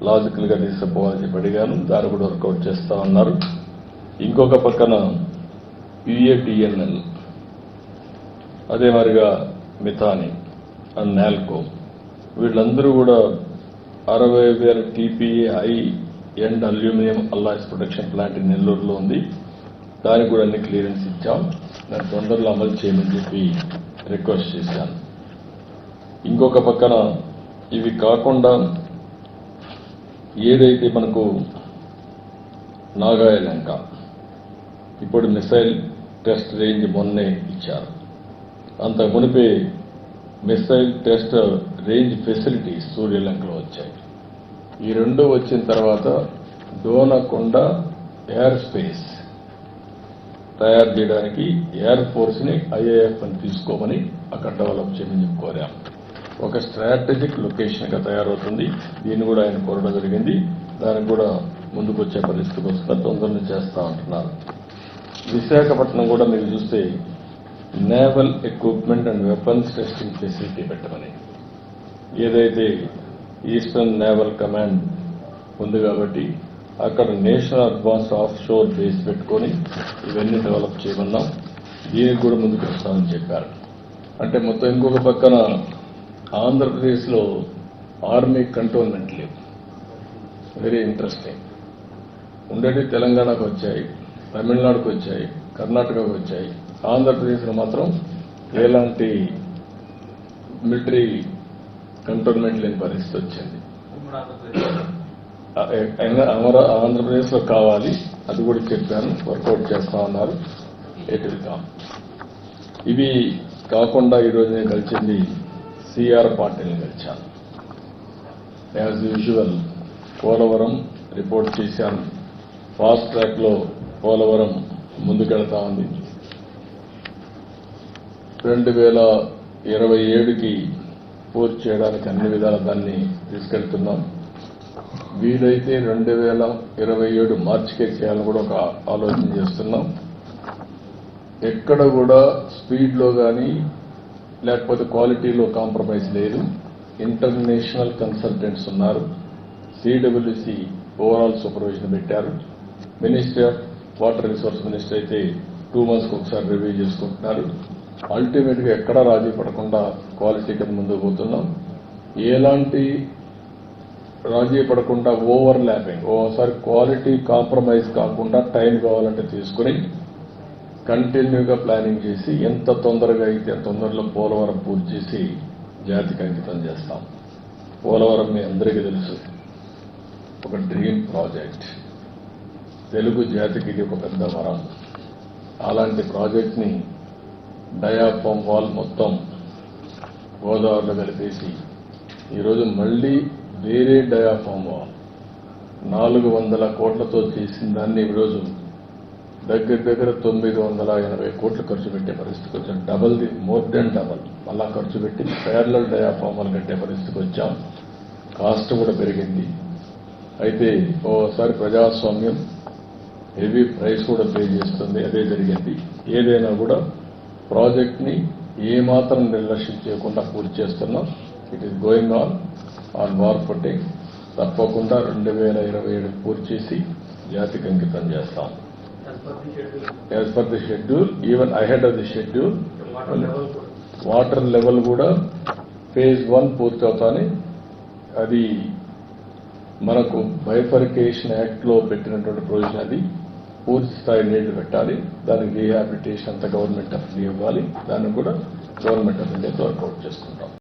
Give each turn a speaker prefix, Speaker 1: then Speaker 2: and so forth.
Speaker 1: Logical గా తీసుకుపోవాలని చెప్పి అడిగాను. దాన్ని కూడా వర్కౌట్ చేస్తా ఉన్నారు. ఇంకొక పక్కన యుఏటిఎన్ఎల్, అదే మరిగా మిథాని అండ్ నాల్కో, వీళ్ళందరూ కూడా 60,000 TPA high end aluminium alloys production plant నెల్లూరులో ఉంది. దానికి కూడా అన్ని క్లియరెన్స్ ఇచ్చాం. దాన్ని తొందరలో అమలు చేయమని చెప్పి రిక్వెస్ట్ చేశాను. ఇంకొక పక్కన ఇవి కాకుండా ఏదైతే మనకు నాగాయలంక ఇప్పుడు మిసైల్ టెస్ట్ రేంజ్ మొన్నే ఇచ్చారు. అంత మునిపే మిసైల్ టెస్ట్ రేంజ్ ఫెసిలిటీస్ సూర్యలంకలో వచ్చాయి. ఈ రెండు వచ్చిన తర్వాత డోనకొండ ఎయిర్ స్పేస్ తయారు చేయడానికి ఎయిర్ ఫోర్స్ ని IAF అని తీసుకోమని అక్కడ డెవలప్ చేయమని కోరాం. ఒక స్ట్రాటజిక్ లొకేషన్ గా తయారవుతుంది. దీన్ని కూడా ఆయన కోరడం జరిగింది. దానికి కూడా ముందుకు వచ్చే పరిస్థితికి వస్తున్నారు. తొందరగా చేస్తా ఉంటున్నారు. విశాఖపట్నం కూడా మీరు చూస్తే naval equipment and weapons testing facility పెట్టమని, ఏదైతే ఈస్టర్న్ నేవల్ కమాండ్ ఉంది కాబట్టి అక్కడ national advanced of sure base పెట్టుకొని ఇవన్నీ డెవలప్ చేయమన్నాం. దీనికి కూడా ముందుకు వస్తామని చెప్పారు. అంటే మొత్తం ఇంకొక పక్కన ఆంధ్రప్రదేశ్లో ఆర్మీ కంటోన్మెంట్ లేవు. Very interesting. ఉండేవి తెలంగాణకు వచ్చాయి, తమిళనాడుకు వచ్చాయి, కర్ణాటకకు వచ్చాయి. ఆంధ్రప్రదేశ్లో మాత్రం ఎలాంటి మిలిటరీ కంటోన్మెంట్ లేని పరిస్థితి వచ్చింది. ఆంధ్రప్రదేశ్లో కావాలి, అది కూడా చెప్పాను. వర్కౌట్ చేస్తా ఉన్నారు. ఏటిల్కాం ఇవి కాకుండా ఈరోజు నేను కలిసింది సిఆర్ పార్టీని కలిశాను. యాజ్ యూజువల్ పోలవరం రిపోర్ట్ చేశాను. ఫాస్ట్ ట్రాక్ లో పోలవరం ముందుకెళ్తా ఉంది. 2027కి పూర్తి చేయడానికి అన్ని విధాల దాన్ని తీసుకెళ్తున్నాం. వీలైతే 2027 మార్చికే చేయాలని కూడా ఒక ఆలోచన చేస్తున్నాం. ఎక్కడ కూడా స్పీడ్ లో కానీ లేకపోతే క్వాలిటీలో కాంప్రమైజ్ లేదు. ఇంటర్నేషనల్ కన్సల్టెంట్స్ ఉన్నారు. CWC ఓవరాల్ సూపర్విజన్ పెట్టారు. Ministry of water resource minister అయితే 2 months ఒకసారి రివ్యూ చేసుకుంటున్నారు. అల్టిమేట్ గా ఎక్కడా రాజీ పడకుండా క్వాలిటీ కింద ముందుకు పోతున్నాం. ఎలాంటి రాజీ పడకుండా ఓవర్ ల్యాపింగ్, ఓసారి క్వాలిటీ కాంప్రమైజ్ కాకుండా టైం కావాలంటే తీసుకుని కంటిన్యూగా ప్లానింగ్ చేసి ఎంత తొందరగా అయితే తొందరలో పోలవరం పూర్తి చేసి జాతికి అంకితం చేస్తాం. పోలవరం మీ అందరికీ తెలుసు, ఒక డ్రీమ్ ప్రాజెక్ట్. తెలుగు జాతికి ఇది ఒక పెద్ద వరం. అలాంటి ప్రాజెక్ట్ ని డయాఫామ్ వాల్ మొత్తం గోదావరిలో కలిపేసి ఈరోజు మళ్లీ వేరే డయాఫామ్ వాల్ 400 కోట్లతో చేసిన దాన్ని ఈరోజు దగ్గర 980 కోట్లు ఖర్చు పెట్టే పరిస్థితికి వచ్చాం. మోర్ దెన్ డబల్ మళ్ళా ఖర్చు పెట్టి ప్యారలల్ డయాఫామ్ వాల్ కట్టే పరిస్థితికి వచ్చాం. కాస్ట్ కూడా పెరిగింది. అయితే ఓసారి ప్రజాస్వామ్యం హెవీ ప్రైస్ కూడా పే చేస్తుంది. అదే జరిగింది. ఏదైనా కూడా ప్రాజెక్ట్ ని ఏమాత్రం నిర్లక్ష్యం చేయకుండా పూర్తి చేస్తున్నాం. It is going on war footing. తప్పకుండా 2027 పూర్తి చేసి జాతికి అంకితం చేస్తాం. As per the schedule, even ahead of the schedule. Water level కూడా phase 1 పూర్తి అవుతాని. అది మనకు బైఫర్కేషన్ యాక్ట్ లో పెట్టినటువంటి ప్రొవిజన్. అది పూర్తి స్థాయి నీళ్లు పెట్టాలి. దానికి రీహాబిలిటేషన్ అంతా గవర్నమెంట్ ఆఫ్ ఇండియా ఇవ్వాలి. దాన్ని కూడా గవర్నమెంట్ ఆఫ్ ఇండియాతో వర్కౌట్ చేసుకుంటాం.